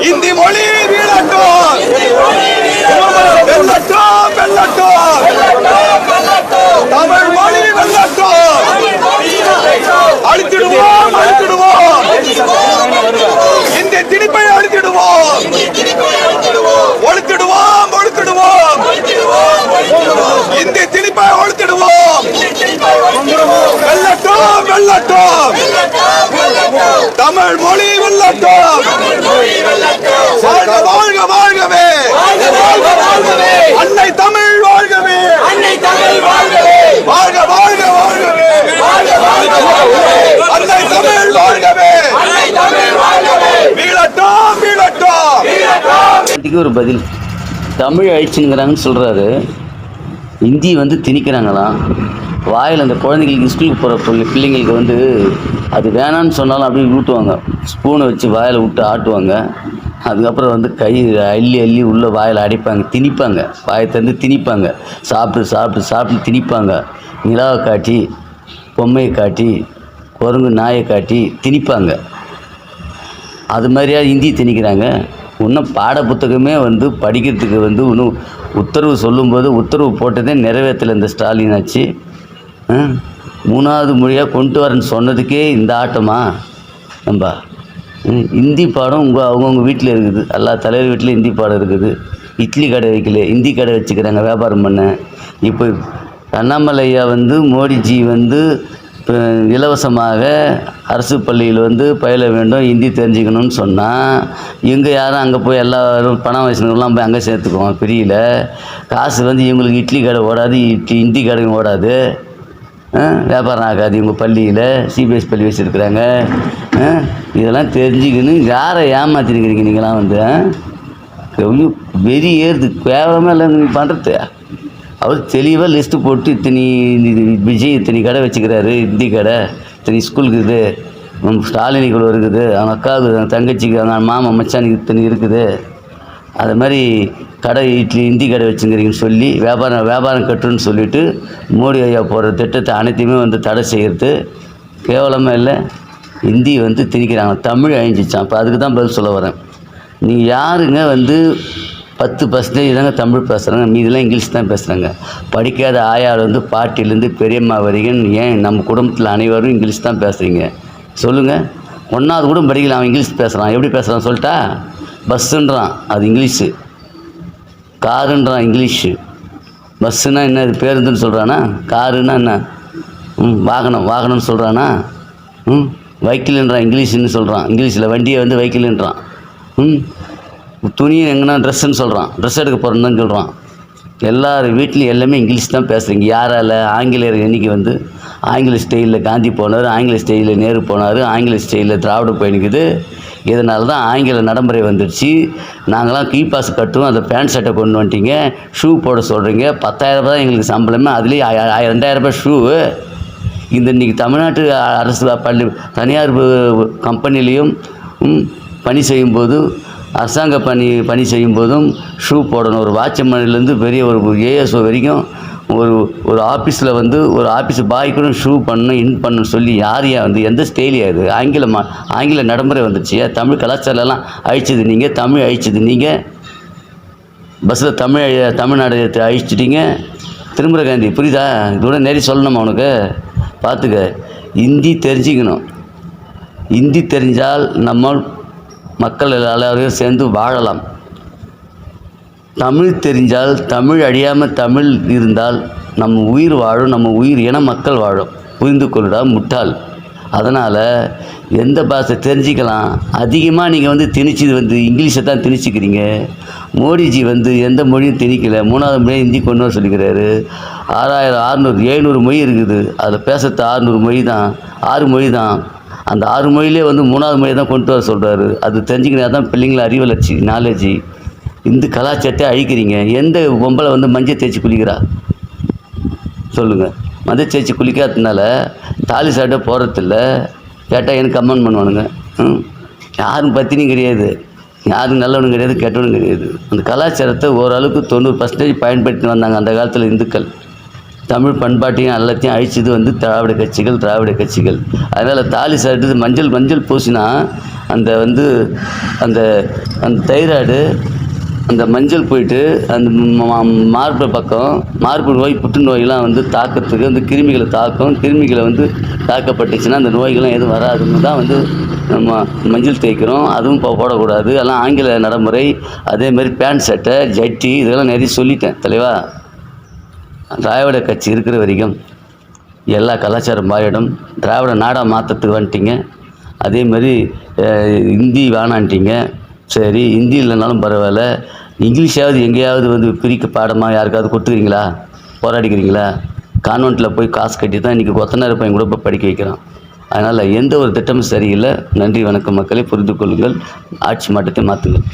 இந்தி மொழி வீழட்டும், வெல்லட்டும், வெல்லட்டும், தமிழ் மொழி வெல்லட்டும், அழித்திடுவோம், அழித்திடுவோம், இந்தி திணிப்பை அழித்திடுவோம், ஒழித்திடுவோம், ஒழித்திடுவோம், இந்தி திணிப்பை ஒழித்திடுவோம், வெல்லட்டும், வெல்லட்டும், தமிழ் மொழி வெல்லட்டும், வாழ்க வாழ்க வாழ்கவே, அன்னை தமிழ் வாழ்கவே, வாழ்க வாழ்க வாழ்கவே, அன்னை தமிழ் வாழ்கவே, வீழட்டும், வீழட்டும். இதுக்கு ஒரு பதில். தமிழ் அழிச்சுங்கிறாங்கன்னு சொல்கிறாரு, ஹிந்தி திணிக்கிறாங்களாம். வாயில் அந்த குழந்தைங்களுக்கு ஸ்கூலுக்கு போகிற பிள்ளைங்களுக்கு அது வேணான்னு சொன்னாலும் அப்படியே ஊட்டுவாங்க, ஸ்பூனை வச்சு வாயில் விட்டு ஆட்டுவாங்க. அதுக்கப்புறம் கை அள்ளி அள்ளி உள்ளே வாயில் அடைப்பாங்க, திணிப்பாங்க, வாயை தந்து திணிப்பாங்க, சாப்பிட்டு சாப்பிட்டு சாப்பிட்டு திணிப்பாங்க. நிலாவை காட்டி, பொம்மையை காட்டி, குரங்கு நாயை காட்டி திணிப்பாங்க. அது மாதிரியா ஹிந்தி திணிக்கிறாங்க. இன்னும் பாட புத்தகமே படிக்கிறதுக்கு இன்னும் உத்தரவு சொல்லும்போது உத்தரவு போட்டதே நிறைவேற்றலை இந்த ஸ்டாலின் ஆச்சு. 3வது மொழியாக கொண்டு வரேன்னு சொன்னதுக்கே இந்த ஆட்டமா? நம்ம ஹிந்தி பாடம் அவங்கவுங்க வீட்டில் இருக்குது, எல்லா தலைவர் வீட்டில் ஹிந்தி பாடம் இருக்குது. இட்லி கடை வைக்கல, ஹிந்தி கடை வச்சுக்கிறாங்க வியாபாரம் பண்ண. இப்போ அண்ணாமலை ஐயா மோடிஜி இலவசமாக அரசு பள்ளியில் பயில வேண்டும், ஹிந்தி தெரிஞ்சுக்கணும்னு சொன்னால் இவங்க யாரும் அங்கே போய் எல்லோரும் பணம் வச்சுருக்கலாம் போய் அங்கே சேர்த்துக்குவோம். பிரியல காசு இவங்களுக்கு இட்லி கடை ஓடாது, ஹிந்தி கடையும் ஓடாது, வியாபாரம் ஆகாது. இவங்க பள்ளியில் சிபிஎஸ் பள்ளி வச்சுருக்குறாங்க. இதெல்லாம் தெரிஞ்சுக்கணும். யாரை ஏமாற்றிருக்கிறீங்க நீங்களாம்? வெறி ஏறுது, கேவலமாக இல்லை நீங்கள் பண்ணுறது. அவர் தெளிவாக லிஸ்ட்டு போட்டு விஜய் இத்தனை கடை வச்சுக்கிறாரு, ஹிந்தி கடை இத்தனை ஸ்கூலுக்கு இருக்குது, ஸ்டாலினிக்குள்ள இருக்குது, அவங்க அக்காவுக்கு, அவங்க தங்கச்சிக்கு, அவங்க மாமா மச்சானுக்கு இத்தனை இருக்குது. அது மாதிரி கடை ஹிந்தி கடை வச்சுங்கிறீங்கன்னு சொல்லி வியாபாரம் கட்டுன்னு சொல்லிவிட்டு மோடி ஐயா போகிற திட்டத்தை அனைத்தையுமே தடை செய்கிறது கேவலமாக இல்லை. ஹிந்தி திணிக்கிறாங்க, தமிழ் அழிஞ்சிச்சான். இப்போ அதுக்கு தான் பதில் சொல்ல வரேன். நீங்கள் யாருங்க 10% தாங்க தமிழ் பேசுகிறாங்க, மீதெல்லாம் இங்கிலீஷ் தான் பேசுகிறாங்க. படிக்காத ஆயார் பாட்டிலேருந்து பெரியம்மா வரைக்கும் ஏன் நம்ம குடும்பத்தில் அனைவரும் இங்கிலீஷ் தான் பேசுகிறீங்க சொல்லுங்கள். 1வது கூட படிக்கலாம், அவன் இங்கிலீஷ் பேசுகிறான். எப்படி பேசுகிறான் சொல்லிட்டா? பஸ்ஸுன்றான், அது இங்கிலீஷு. காருன்றான், இங்கிலீஷு. பஸ்ஸுன்னா என்ன, அது பேருந்துன்னு சொல்கிறானா? காருன்னா என்ன, வாகனம்னு சொல்கிறானா? வைக்கிள்ன்றான், இங்கிலீஷுன்னு சொல்கிறான். இங்கிலீஷில் வண்டியை வைக்கிள்ன்றான். துணியை எங்கன்னா ட்ரெஸ்ஸுன்னு சொல்கிறான், ட்ரெஸ் எடுக்க போகிறேன்னு தான் சொல்கிறான். எல்லார் வீட்லேயும் எல்லாமே இங்கிலீஷ் தான் பேசுகிறீங்க. யாரால்? ஆங்கிலேயர் என்றைக்கு ஆங்கில ஸ்டைலில் காந்தி போனார், ஆங்கில ஸ்டைலில் நேரு போனார், ஆங்கில ஸ்டைலில் திராவிட பயணிக்குது. இதனால தான் ஆங்கில நடைமுறை வந்துடுச்சு. நாங்களாம் கீ பாஸ் கட்டுவோம், அந்த பேண்ட் ஷர்ட்டை கொண்டு வந்துட்டீங்க, ஷூ போட சொல்கிறீங்க. 10,000 ரூபா தான் எங்களுக்கு சம்பளமே, அதுலேயே 2,000 ரூபாய் ஷூவு. இன்றைக்கி தமிழ்நாட்டு அரசு பள்ளி தனியார் கம்பெனிலையும் பணி செய்யும்போது, அரசாங்க பணி செய்யும்போதும் ஷூ போடணும். ஒரு வாட்ச்மேன்லேருந்து பெரிய ஒரு ஏஎஸ்ஓ வரைக்கும் ஒரு ஆஃபீஸில் ஒரு ஆஃபீஸ் பாய் கூட ஷூ பண்ணணும் சொல்லி யாரையா எந்த ஸ்டைலியா இது? ஆங்கில நடைமுறை வந்துடுச்சு. தமிழ் கலாச்சாரம்லாம் அழிச்சது நீங்கள், தமிழ் அழிச்சது நீங்கள். பஸ்ஸில் தமிழ்நாடு அழிச்சிட்டிங்க. திருமுறை காந்தி புரியுதா? இதோட நிறைய சொல்லணுமா உனக்கு? பார்த்துக்க, ஹிந்தி தெரிஞ்சுக்கணும். ஹிந்தி தெரிஞ்சால் நம்ம மக்கள் எல்லாரையும் சேர்ந்து வாழலாம். தமிழ் தெரிஞ்சால், தமிழ் அழியாமல் தமிழ் இருந்தால் நம்ம உயிர் வாழும், நம்ம உயிர் இன மக்கள் வாழும். புரிந்து கொள்ளுடா முட்டாள். அதனால் எந்த பாஷை தெரிஞ்சிக்கலாம். அதிகமாக நீங்கள் திணிச்சது இங்கிலீஷை தான் திணிச்சிக்கிறீங்க. மோடிஜி எந்த மொழியும் திணிக்கலை. 3வது மொழியை ஹிந்தி கொண்டு வர சொல்லிக்கிறாரு. 700 மொழி இருக்குது, அதில் பேசுறது 600 மொழி தான், 6 மொழி தான். அந்த 6 மொழியிலே 3வது மொழியை தான் கொண்டு வர சொல்கிறாரு. அது தெரிஞ்சுக்கினா தான் பிள்ளைங்களை அறிவளர்ச்சி, நாலேஜி. இந்த கலாச்சாரத்தை அழிக்கிறீங்க. எந்த பொம்பளை மஞ்சள் தேய்ச்சி குளிக்கிறா சொல்லுங்கள்? மஞ்சள் தேய்ச்சி குளிக்காததுனால தாலி சாட்டை போடுறதில்ல. கேட்டால் எனக்கு கமெண்ட் பண்ணுவானுங்க. யாரும் பத்தினியும் கிடையாது, யாரும் நல்லவனும் கிடையாது, கெட்டவனும் கிடையாது. அந்த கலாச்சாரத்தை ஓரளவுக்கு 90% பயன்படுத்தி வந்தாங்க அந்த காலத்தில் இந்துக்கள். தமிழ் பண்பாட்டையும் எல்லாத்தையும் அழிச்சது திராவிட கட்சிகள். அதனால் தாலி சாட்டு மஞ்சள் பூசினா அந்த வந்து அந்த அந்த தைராய்டு, அந்த மஞ்சள் போயிட்டு அந்த மார்பு பக்கம் மார்பு நோய், புற்றுநோயெலாம் வந்து தாக்கத்துக்கு அந்த கிருமிகளை தாக்கும். கிருமிகளை வந்து தாக்கப்பட்டுச்சுன்னா அந்த நோய்கள்லாம் எதுவும் வராதுன்னு தான் வந்து நம்ம மஞ்சள் தேய்க்கிறோம். அதுவும் இப்போ போடக்கூடாது, அதெல்லாம் ஆங்கில நடைமுறை. அதேமாதிரி பேண்ட் சட்டை, ஜட்டி இதெல்லாம் நிறைய சொல்லிட்டேன் தலைவா. திராவிட கட்சி இருக்கிற வரைக்கும் எல்லா கலாச்சாரம் மாறிடும். திராவிட நாடாக மாற்றத்துக்கு வந்துட்டீங்க. அதேமாதிரி ஹிந்தி வேணான்ட்டீங்க. சரி, ஹிந்தி இல்லைனாலும் பரவாயில்ல, இங்கிலீஷாவது எங்கேயாவது வந்து பிரிக்க பாடமாக யாருக்காவது கொடுத்துக்கிறீங்களா? போராடிக்கிறீங்களா? கான்வெண்ட்டில் போய் காசு கட்டி தான் இன்றைக்கி கொத்தனார் பையன் கூட இப்போ படிக்க வைக்கிறான். அதனால் எந்த ஒரு திட்டமும் சரியில்லை. நன்றி, வணக்கம் மக்களே. புரிந்து கொள்ளுங்கள். ஆட்சி மாற்றத்தை மாற்றுங்கள்.